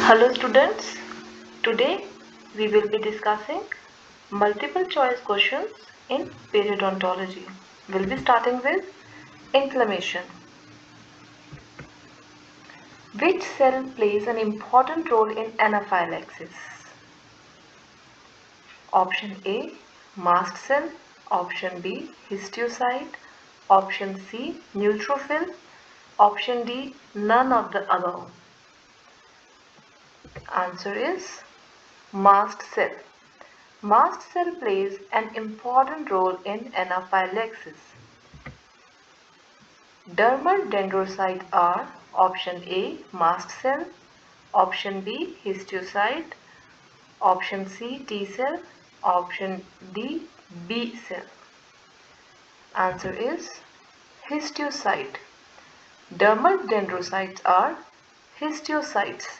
Hello students, today we will be discussing multiple choice questions in periodontology. We'll be starting with inflammation. Which cell plays an important role in anaphylaxis? Option A, mast cell. Option B, histiocyte. Option C, neutrophil. Option D, none of the above. Answer is mast cell. Mast cell plays an important role in anaphylaxis. Dermal dendrocytes are option A, mast cell, option B, histiocyte, option C, T cell, option D, B cell. Answer is histiocyte. Dermal dendrocytes are histiocytes.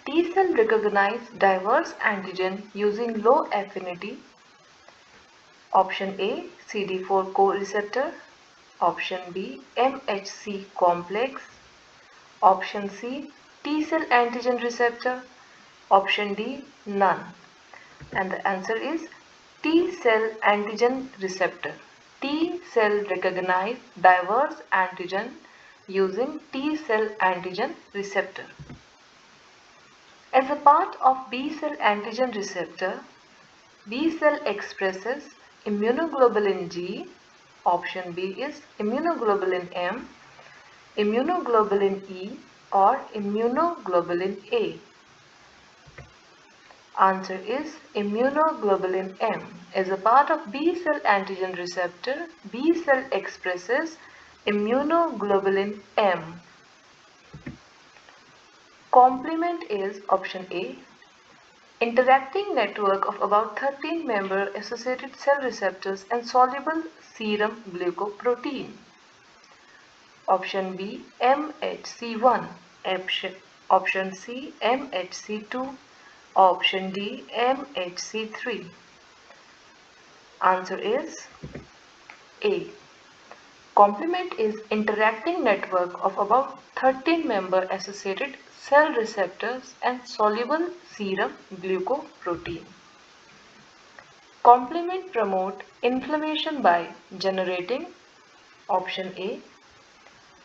T cell recognize diverse antigen using low affinity. Option A, CD4 co-receptor. Option B, MHC complex. Option C, T cell antigen receptor. Option D, none. And the answer is T cell antigen receptor. T cell recognize diverse antigen using T cell antigen receptor. As a part of B cell antigen receptor, B cell expresses immunoglobulin G. Option B is immunoglobulin M, immunoglobulin E or immunoglobulin A. Answer is immunoglobulin M. As a part of B cell antigen receptor, B cell expresses immunoglobulin M. Complement is option A, interacting network of about 13 member associated cell receptors and soluble serum glycoprotein. Option B, MHC1. Option C, MHC2. Option D, MHC3. Answer is A. Complement is interacting network of about 13 member associated cell receptors and soluble serum glycoprotein. Complement promote inflammation by generating option A,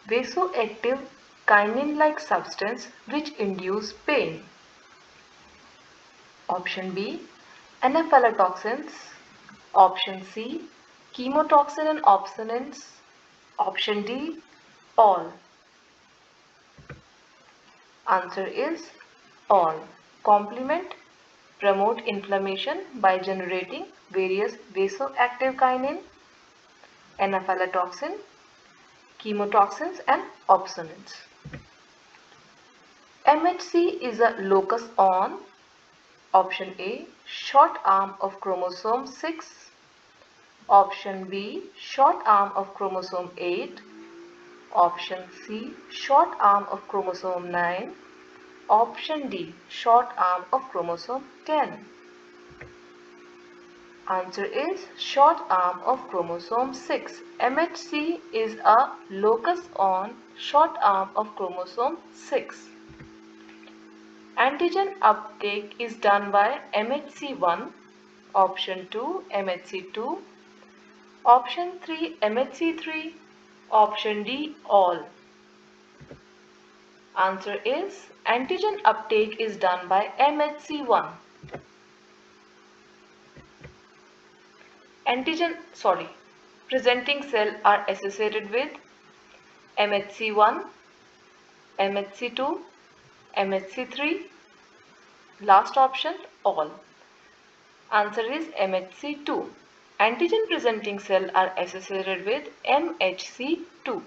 vasoactive kinin-like substance which induce pain. Option B, anaphylatoxins. Option C, chemotoxin and opsonins. Option D, all. Answer is all. Complement promote inflammation by generating various vasoactive kinin, anaphylatoxin, chemotoxins and opsonins. MHC is a locus on option A, short arm of chromosome 6, option B, short arm of chromosome 8, option C, short arm of chromosome 9, option D, short arm of chromosome 10. Answer is short arm of chromosome 6. MHC is a locus on short arm of chromosome 6. Antigen uptake is done by MHC1, option 2 MHC2, option 3 MHC3, option D all. Answer is antigen uptake is done by MHC1. Presenting cell are associated with MHC1, MHC2, MHC3, last option all. Answer is MHC2. Antigen presenting cell are associated with MHC2.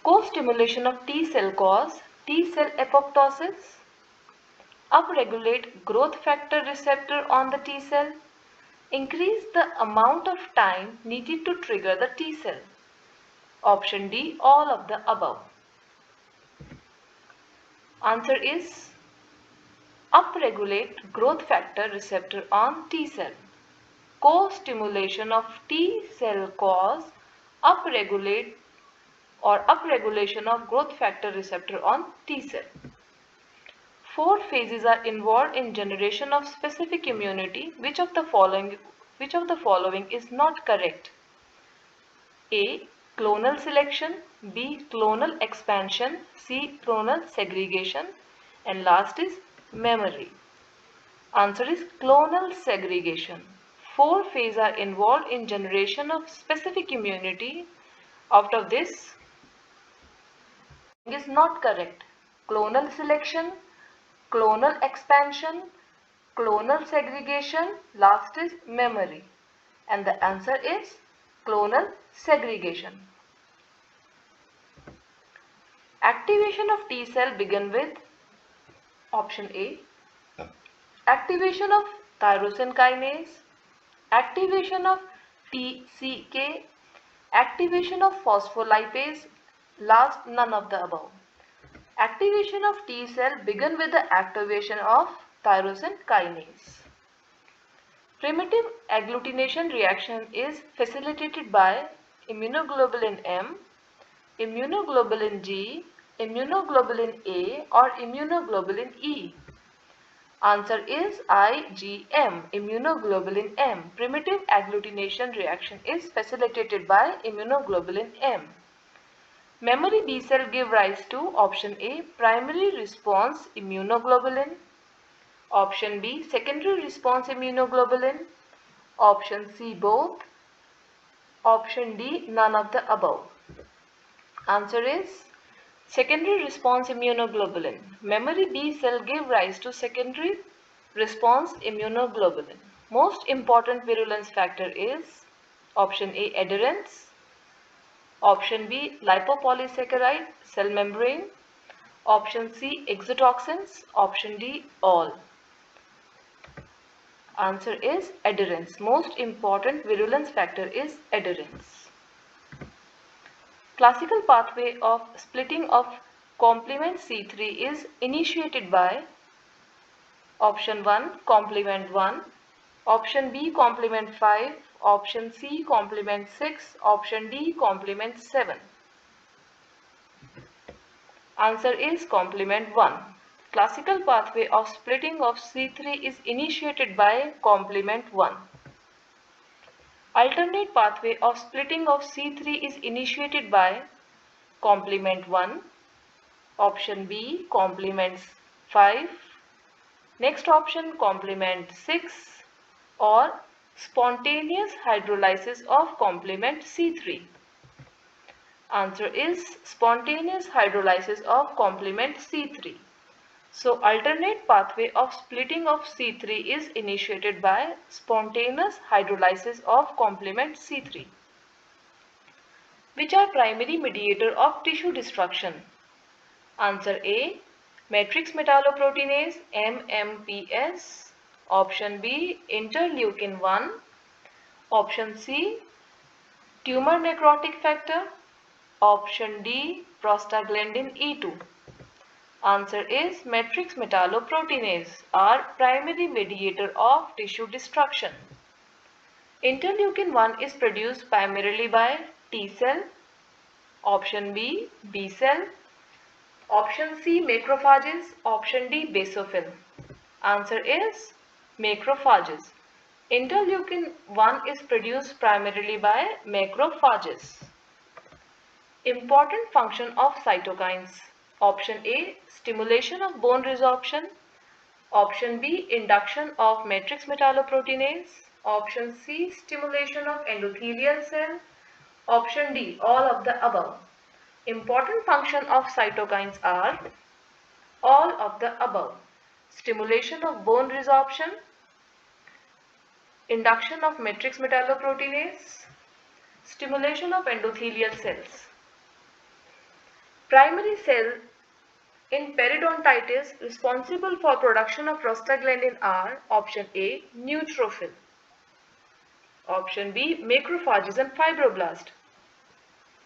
Co-stimulation of T cell cause T cell apoptosis, upregulate growth factor receptor on the T cell, increase the amount of time needed to trigger the T cell. Option D, all of the above. Answer is upregulate growth factor receptor on T cell. Co-stimulation of T cell cause upregulate or upregulation of growth factor receptor on T cell. 4 phases are involved in generation of specific immunity. Which of the following is not correct? A. Clonal selection, B. Clonal expansion, C. Clonal segregation, and last is memory. Answer is clonal segregation. 4 phases are involved in generation of specific immunity. Out of this is not correct. Clonal selection, clonal expansion, clonal segregation, last is memory. And the answer is clonal segregation. Activation of T cell begin with option A. Activation of tyrosine kinase, activation of TCK, activation of phospholipase, last none of the above. Activation of T cell begin with the activation of tyrosine kinase. Primitive agglutination reaction is facilitated by immunoglobulin M, immunoglobulin G, immunoglobulin A or immunoglobulin E. Answer is IgM, immunoglobulin M. Primitive agglutination reaction is facilitated by immunoglobulin M. Memory B cell give rise to option A, primary response immunoglobulin, option B, secondary response immunoglobulin, option C, both, option D, none of the above. Answer is secondary response immunoglobulin. Memory B cell give rise to secondary response immunoglobulin. Most important virulence factor is option A, adherence, option B, lipopolysaccharide cell membrane, option C, exotoxins, option D, all. Answer is adherence. Most important virulence factor is adherence. Classical pathway of splitting of complement C3 is initiated by option 1, complement 1, option B, complement 5, option C, complement 6, option D, complement 7. Answer is complement 1. Classical pathway of splitting of C3 is initiated by complement 1. Alternate pathway of splitting of C3 is initiated by complement 1, option B, complement 5, next option complement 6 or spontaneous hydrolysis of complement C3. Answer is spontaneous hydrolysis of complement C3. So alternate pathway of splitting of C3 is initiated by spontaneous hydrolysis of complement C3. Which are primary mediator of tissue destruction? Answer A, matrix metalloproteinase MMPS, option B, interleukin 1, option C, tumor necrotic factor, option D, prostaglandin E2. Answer is matrix metalloproteinase are primary mediator of tissue destruction. Interleukin 1 is produced primarily by T cell, option B, B cell, option C, macrophages, option D, basophil. Answer is macrophages. Interleukin 1 is produced primarily by macrophages. Important function of cytokines. Option A, stimulation of bone resorption. Option B, induction of matrix metalloproteinase. Option C, stimulation of endothelial cell. Option D, all of the above. Important function of cytokines are all of the above. Stimulation of bone resorption, induction of matrix metalloproteinase, stimulation of endothelial cells. Primary cell in periodontitis responsible for production of prostaglandin are option A, neutrophil, option B, macrophages and fibroblast,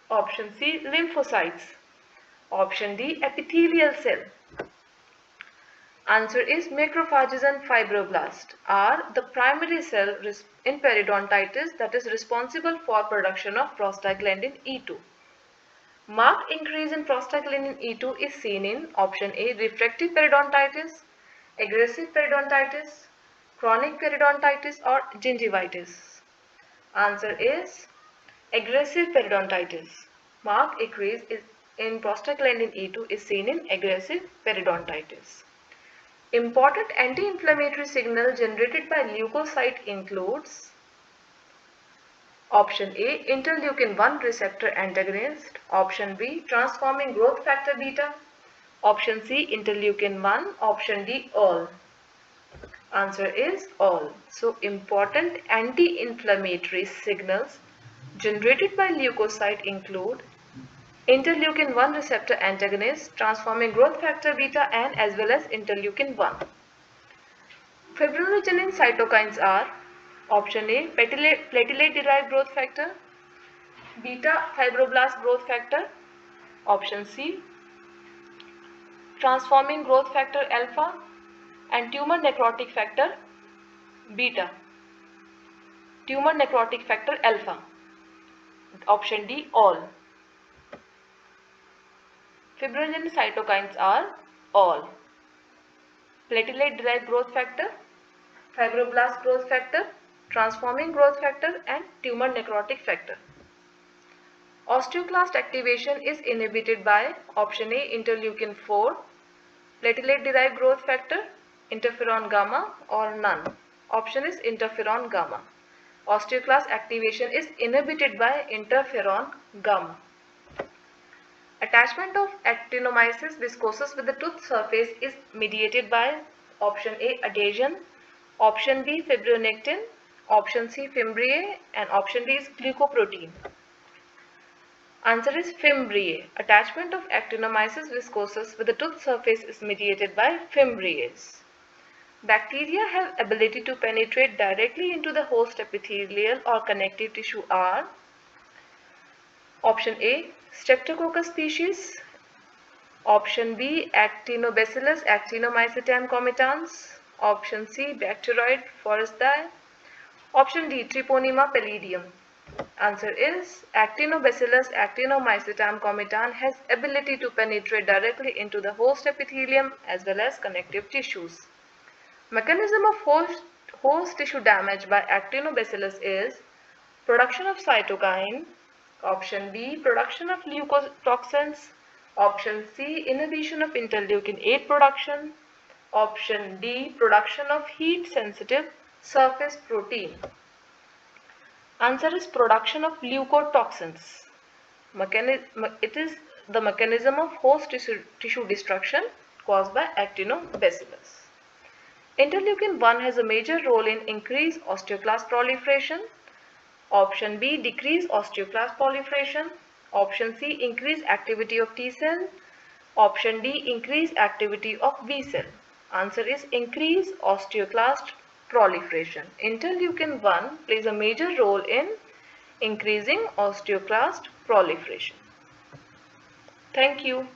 option C, lymphocytes, option D, epithelial cell. Answer is macrophages and fibroblast are the primary cell in periodontitis that is responsible for production of prostaglandin E2. Marked increase in prostaglandin E2 is seen in option A, refractive periodontitis, aggressive periodontitis, chronic periodontitis or gingivitis. Answer is aggressive periodontitis. Marked increase in prostaglandin E2 is seen in aggressive periodontitis. Important anti-inflammatory signal generated by leukocyte includes option A, interleukin-1 receptor antagonist, option B, transforming growth factor beta, option C, interleukin-1, option D, all. Answer is all. So important anti-inflammatory signals generated by leukocyte include interleukin-1 receptor antagonist, transforming growth factor beta and as well as interleukin-1. Fibrinogen cytokines are option A, platelet-derived growth factor, beta fibroblast growth factor, option C, transforming growth factor alpha and tumor necrotic factor beta, tumor necrotic factor alpha, option D, all. Fibrinogen cytokines are all. Platelet-derived growth factor, fibroblast growth factor, transforming growth factor and tumor necrotic factor. Osteoclast activation is inhibited by option A, interleukin-4, platelet-derived growth factor, interferon gamma or none. Option is interferon gamma. Osteoclast activation is inhibited by interferon gamma. Attachment of actinomyces viscosus with the tooth surface is mediated by option A, adhesion, option B, fibronectin, option C, fimbriae and option D is glycoprotein. Answer is fimbriae. Attachment of actinomyces viscosus with the tooth surface is mediated by fimbriaes. Bacteria have ability to penetrate directly into the host epithelial or connective tissue are option A, Streptococcus species, option B, Actinobacillus actinomycetam comitans, option C, Bacteroid forestei, option D, Treponema pallidum. Answer is Actinobacillus actinomycetam comitan has ability to penetrate directly into the host epithelium as well as connective tissues. Mechanism of host tissue damage by Actinobacillus is production of cytokine, option B, production of leukotoxins, option C, inhibition of interleukin-8 production, option D, production of heat-sensitive surface protein. Answer is production of leukotoxins. It is the mechanism of host tissue destruction caused by Actinobacillus. Interleukin-1 has a major role in increased osteoclast proliferation. Option B, decrease osteoclast proliferation. Option C, increase activity of T cell. Option D, increase activity of B cell. Answer is increase osteoclast proliferation. Interleukin-1 plays a major role in increasing osteoclast proliferation. Thank you.